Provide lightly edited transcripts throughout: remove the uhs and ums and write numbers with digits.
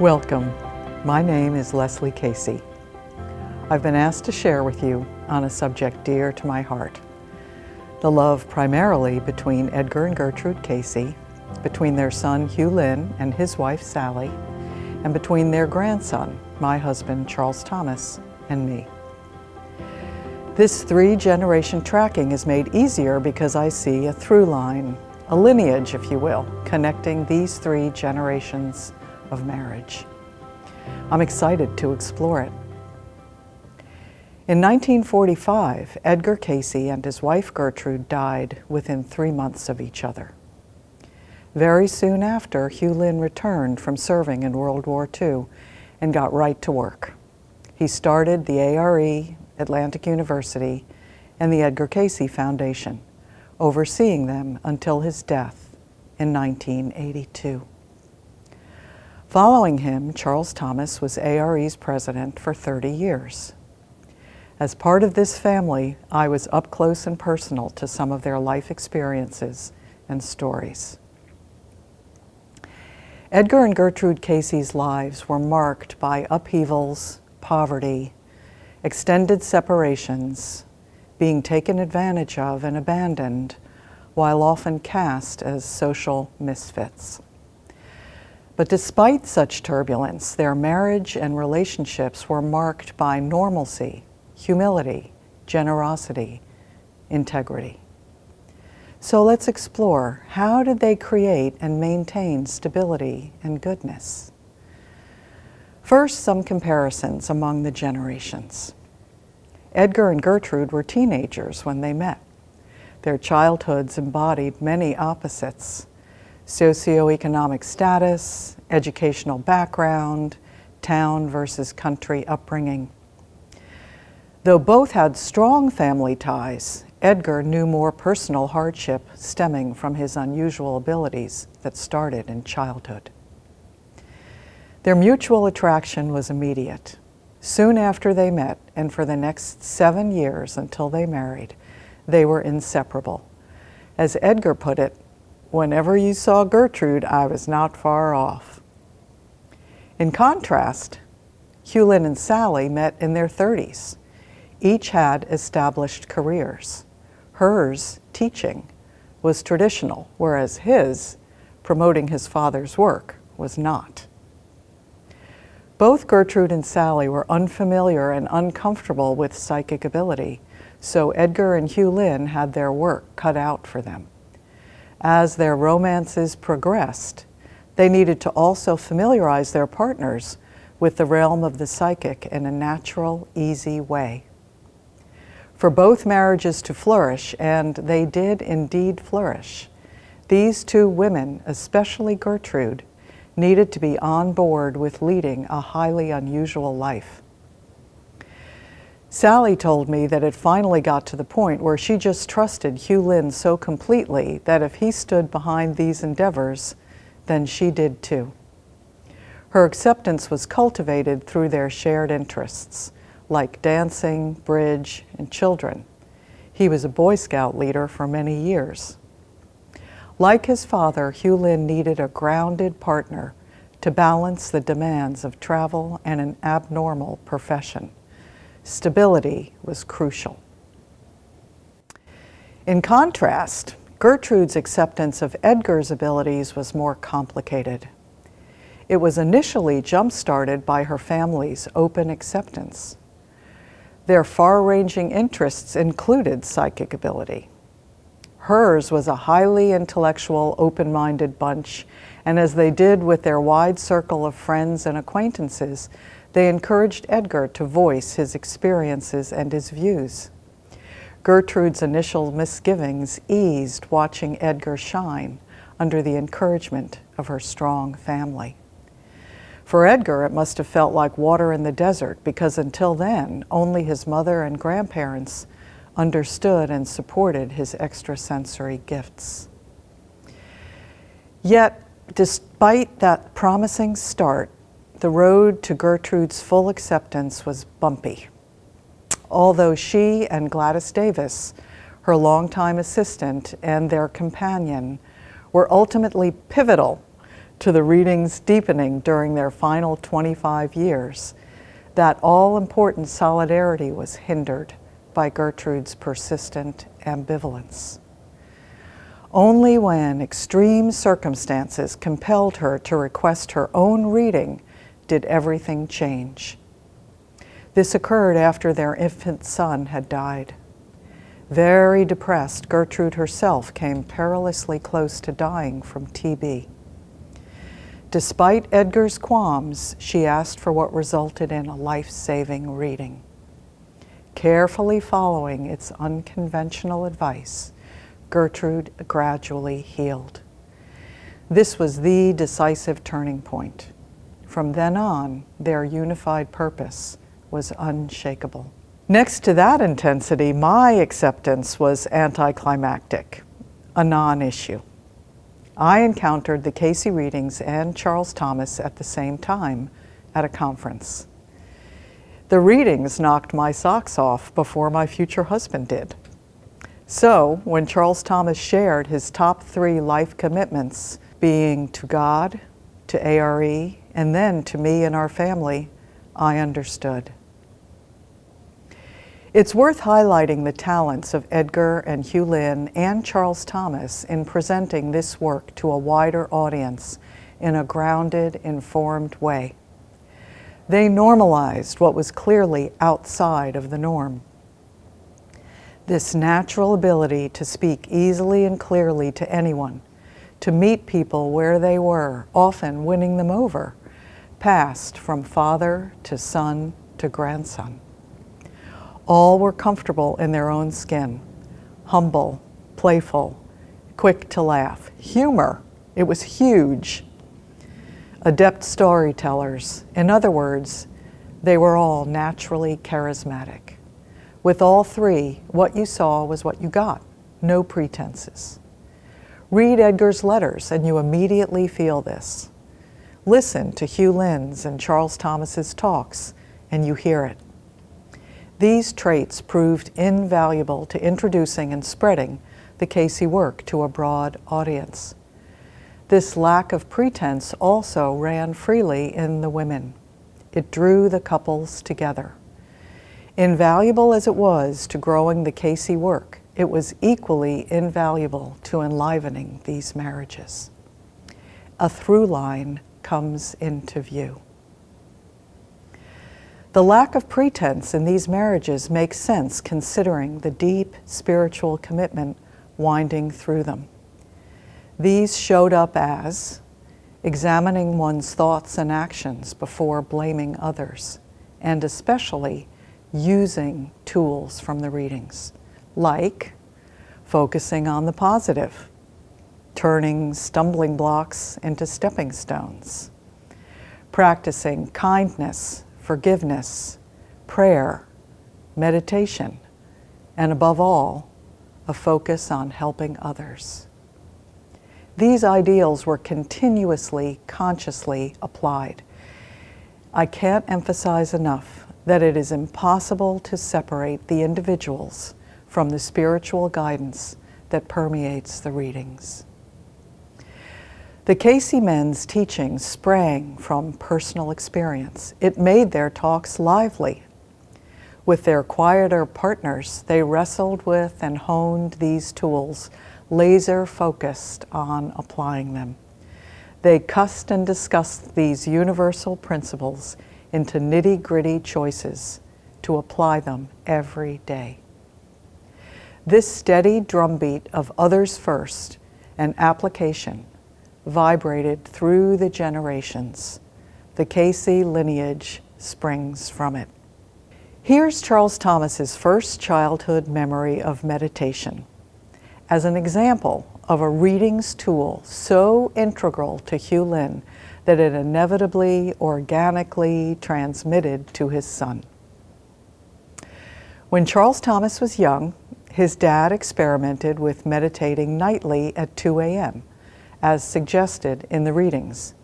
Welcome. My name is Leslie Cayce. I've been asked to share with you on a subject dear to my heart. The love primarily between Edgar and Gertrude Cayce, between their son Hugh Lynn and his wife Sally, and between their grandson, my husband Charles Thomas, and me. This three-generation tracking is made easier because I see a through line, a lineage, if you will, connecting these three generations of marriage. I'm excited to explore it. In 1945, Edgar Cayce and his wife Gertrude died within 3 months of each other. Very soon after, Hugh Lynn returned from serving in World War II and got right to work. He started the A.R.E, Atlantic University, and the Edgar Cayce Foundation, overseeing them until his death in 1982. Following him, Charles Thomas was A.R.E's president for 30 years. As part of this family, I was up close and personal to some of their life experiences and stories. Edgar and Gertrude Cayce's lives were marked by upheavals, poverty, extended separations, being taken advantage of and abandoned, while often cast as social misfits. But despite such turbulence, their marriage and relationships were marked by normalcy, humility, generosity, integrity. So let's explore, how did they create and maintain stability and goodness? First, some comparisons among the generations. Edgar and Gertrude were teenagers when they met. Their childhoods embodied many opposites: socioeconomic status, educational background, town versus country upbringing. Though both had strong family ties, Edgar knew more personal hardship stemming from his unusual abilities that started in childhood. Their mutual attraction was immediate. Soon after they met, and for the next 7 years until they married, they were inseparable. As Edgar put it, "Whenever you saw Gertrude, I was not far off." In contrast, Hugh Lynn and Sally met in their 30s. Each had established careers. Hers, teaching, was traditional, whereas his, promoting his father's work, was not. Both Gertrude and Sally were unfamiliar and uncomfortable with psychic ability, so Edgar and Hugh Lynn had their work cut out for them. As their romances progressed, they needed to also familiarize their partners with the realm of the psychic in a natural, easy way. For both marriages to flourish, and they did indeed flourish, these two women, especially Gertrude, needed to be on board with leading a highly unusual life. Sally told me that it finally got to the point where she just trusted Hugh Lynn so completely that if he stood behind these endeavors, then she did too. Her acceptance was cultivated through their shared interests, like dancing, bridge, and children. He was a Boy Scout leader for many years. Like his father, Hugh Lynn needed a grounded partner to balance the demands of travel and an abnormal profession. Stability was crucial. In contrast, Gertrude's acceptance of Edgar's abilities was more complicated. It was initially jump-started by her family's open acceptance. Their far-ranging interests included psychic ability. Hers was a highly intellectual, open-minded bunch, and as they did with their wide circle of friends and acquaintances, they encouraged Edgar to voice his experiences and his views. Gertrude's initial misgivings eased watching Edgar shine under the encouragement of her strong family. For Edgar, it must have felt like water in the desert, because until then, only his mother and grandparents understood and supported his extrasensory gifts. Yet, despite that promising start, the road to Gertrude's full acceptance was bumpy. Although she and Gladys Davis, her longtime assistant and their companion, were ultimately pivotal to the readings deepening during their final 25 years, that all-important solidarity was hindered by Gertrude's persistent ambivalence. Only when extreme circumstances compelled her to request her own reading did everything change. This occurred after their infant son had died. Very depressed, Gertrude herself came perilously close to dying from TB. Despite Edgar's qualms, she asked for what resulted in a life-saving reading. Carefully following its unconventional advice, Gertrude gradually healed. This was the decisive turning point. From then on, their unified purpose was unshakable. Next to that intensity, my acceptance was anticlimactic, a non-issue. I encountered the Cayce readings and Charles Thomas at the same time at a conference. The readings knocked my socks off before my future husband did. So, when Charles Thomas shared his top 3 life commitments, being to God, to A.R.E., and then to me and our family, I understood. It's worth highlighting the talents of Edgar and Hugh Lynn and Charles Thomas in presenting this work to a wider audience in a grounded, informed way. They normalized what was clearly outside of the norm. This natural ability to speak easily and clearly to anyone, to meet people where they were, often winning them over, passed from father to son to grandson. All were comfortable in their own skin, humble, playful, quick to laugh. Humor, it was huge. Adept storytellers. In other words, they were all naturally charismatic. With all 3, what you saw was what you got, no pretenses. Read Edgar's letters and you immediately feel this. Listen to Hugh Lynn's and Charles Thomas's talks and you hear it. These traits proved invaluable to introducing and spreading the Cayce work to a broad audience. This lack of pretense also ran freely in the women. It drew the couples together. Invaluable as it was to growing the Cayce work, it was equally invaluable to enlivening these marriages. A through line comes into view. The lack of pretense in these marriages makes sense considering the deep spiritual commitment winding through them. These showed up as examining one's thoughts and actions before blaming others, and especially using tools from the readings, like focusing on the positive, turning stumbling blocks into stepping stones, practicing kindness, forgiveness, prayer, meditation, and above all, a focus on helping others. These ideals were continuously, consciously applied. I can't emphasize enough that it is impossible to separate the individuals from the spiritual guidance that permeates the readings. The Cayce men's teachings sprang from personal experience. It made their talks lively. With their quieter partners, they wrestled with and honed these tools, laser-focused on applying them. They cussed and discussed these universal principles into nitty-gritty choices to apply them every day. This steady drumbeat of others first and application vibrated through the generations. The Cayce lineage springs from it. Here's Charles Thomas's first childhood memory of meditation as an example of a readings tool so integral to Hugh Lynn that it inevitably, organically transmitted to his son. When Charles Thomas was young, his dad experimented with meditating nightly at 2 a.m., as suggested in the readings.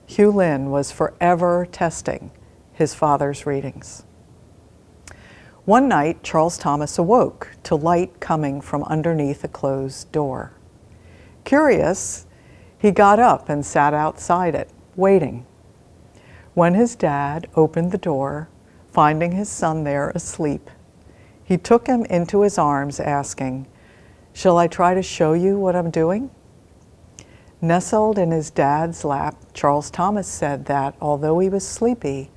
Hugh Lynn was forever testing his father's readings. One night, Charles Thomas awoke to light coming from underneath a closed door. Curious, He got up and sat outside it, waiting. When his dad opened the door, finding his son there asleep, he took him into his arms, asking, "Shall I try to show you what I'm doing?" Nestled in his dad's lap, Charles Thomas said that, although he was sleepy,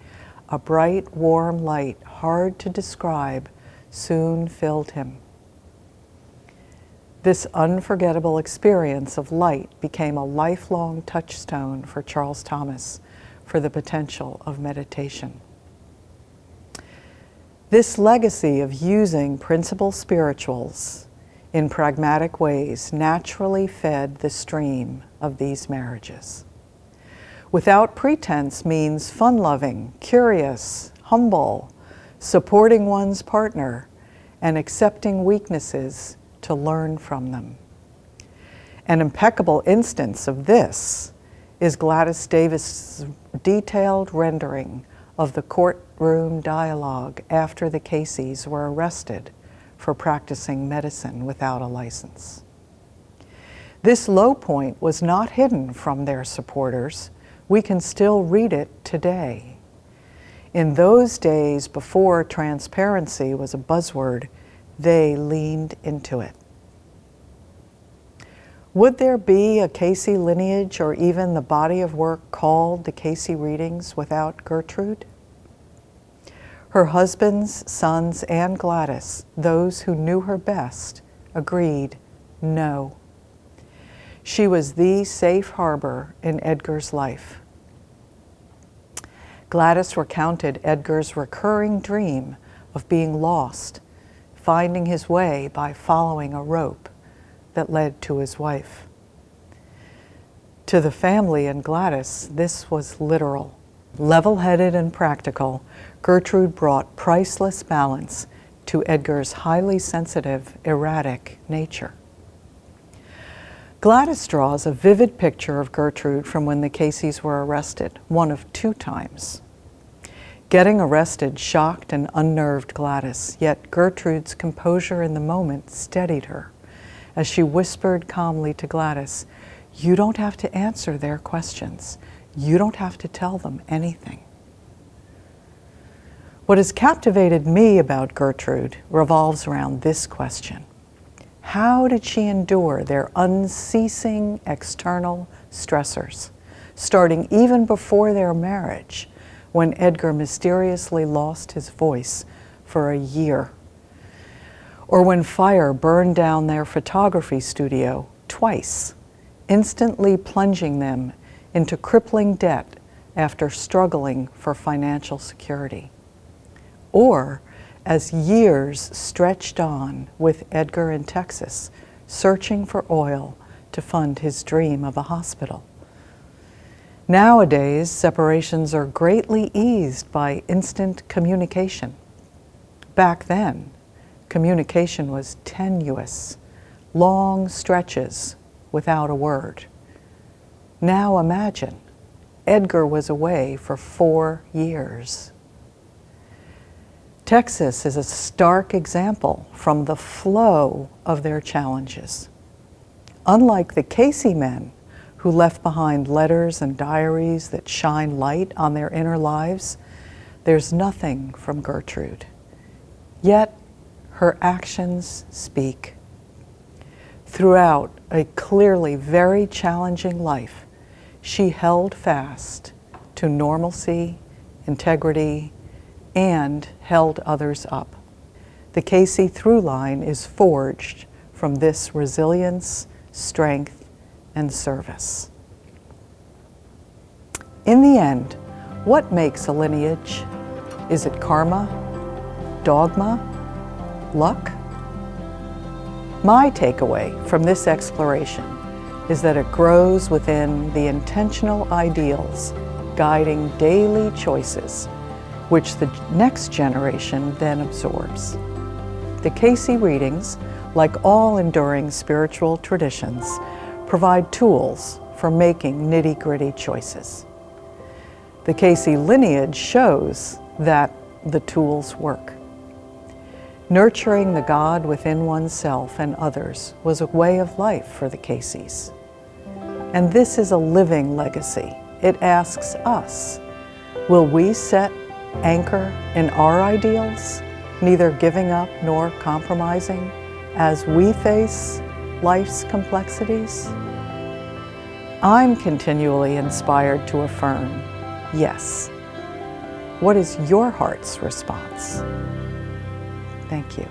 a bright, warm light, hard to describe, soon filled him. This unforgettable experience of light became a lifelong touchstone for Charles Thomas for the potential of meditation. This legacy of using principal spirituals in pragmatic ways naturally fed the stream of these marriages. Without pretense means fun-loving, curious, humble, supporting one's partner, and accepting weaknesses to learn from them. An impeccable instance of this is Gladys Davis' detailed rendering of the courtroom dialogue after the Cayces were arrested for practicing medicine without a license. This low point was not hidden from their supporters. We can still read it today. In those days, before transparency was a buzzword, they leaned into it. Would there be a Cayce lineage or even the body of work called the Cayce Readings without Gertrude? Her husbands, sons, and Gladys, those who knew her best, agreed no. She was the safe harbor in Edgar's life. Gladys recounted Edgar's recurring dream of being lost, finding his way by following a rope that led to his wife. To the family and Gladys, this was literal. Level-headed and practical, Gertrude brought priceless balance to Edgar's highly sensitive, erratic nature. Gladys draws a vivid picture of Gertrude from when the Cayces were arrested, one of 2 times. Getting arrested shocked and unnerved Gladys, yet Gertrude's composure in the moment steadied her as she whispered calmly to Gladys, "You don't have to answer their questions. You don't have to tell them anything." What has captivated me about Gertrude revolves around this question. How did she endure their unceasing external stressors, starting even before their marriage, when Edgar mysteriously lost his voice for a year? Or when fire burned down their photography studio twice, instantly plunging them into crippling debt after struggling for financial security. Or as years stretched on with Edgar in Texas, searching for oil to fund his dream of a hospital. Nowadays, separations are greatly eased by instant communication. Back then, communication was tenuous, long stretches without a word. Now imagine, Edgar was away for 4 years. Texas is a stark example from the flow of their challenges. Unlike the Cayce men, who left behind letters and diaries that shine light on their inner lives, there's nothing from Gertrude. Yet, her actions speak. Throughout a clearly very challenging life, she held fast to normalcy, integrity, and held others up. The Cayce through line is forged from this resilience, strength, and service. In the end, what makes a lineage? Is it karma, dogma, luck? My takeaway from this exploration is that it grows within the intentional ideals guiding daily choices, which the next generation then absorbs. The Cayce readings, like all enduring spiritual traditions, provide tools for making nitty-gritty choices. The Cayce lineage shows that the tools work. Nurturing the God within oneself and others was a way of life for the Cayces. And this is a living legacy. It asks us, will we set anchor in our ideals, neither giving up nor compromising as we face life's complexities? I'm continually inspired to affirm, yes. What is your heart's response? Thank you.